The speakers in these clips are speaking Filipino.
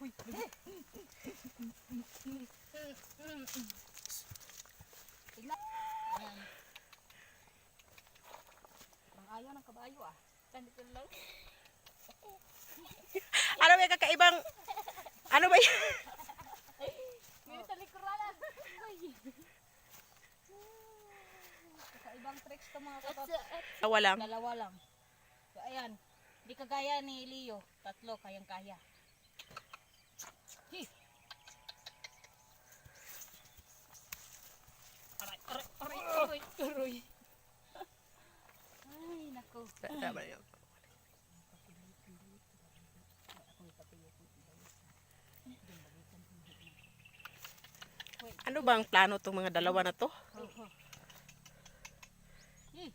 Ayan. Ang ayaw ng kabayo ah. Ganito lang. Ano ba yung kakaibang... Ano ba yun? Ganito sa likuran. Kakaibang tricks to mga katot. Dalawa lang. Dalawa lang. So ayan. Di kagaya ni Leo. Tatlo kayang kaya. Hi. Aray. Ay, naku. Tama yun. Ano bang plano tong mga dalawa na to? Hi.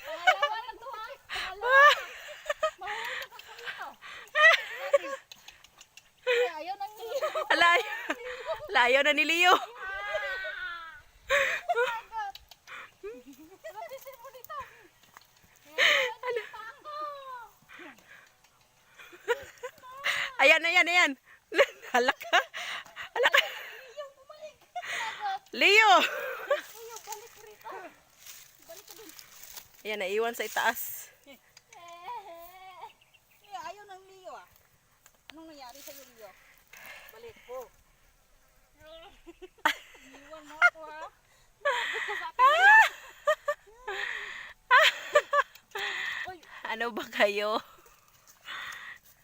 Pangalawa na to ha. Pangalawa. Mahulog ako nito. Ayaw nang Leo. Layo na ni Leo. Lapisin mo dito. Ayan. Halaka. Leo. Leo, balik rito. Balik ka dun. Ayan, naiwan sa itaas. Ayaw ng Leo ah. Anong nangyari sa'yo, Leo? Balik po. Iwan mo ako ha. Bakit ka sa akin? Uy, Ano ba kayo?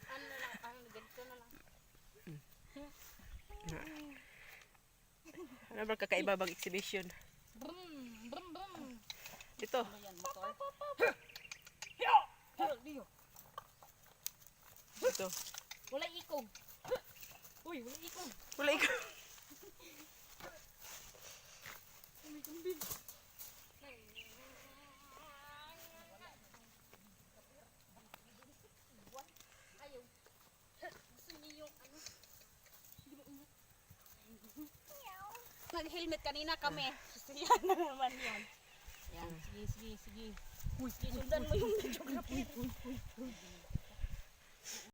ano na lang, ganito na lang. Ano ba kakaiba bang exhibition? Brum. Dito. Ano yan, motor? Leo. Dito. Walay ikog. Uy, walay ikog. Wala ikaw. May kambing. Ayaw. Gusto niyo yung ano? Hindi mo ingat. Nag-helmet kanina kami. Yan na naman yan. Yan, sige. Uy, sundan mo yung geography.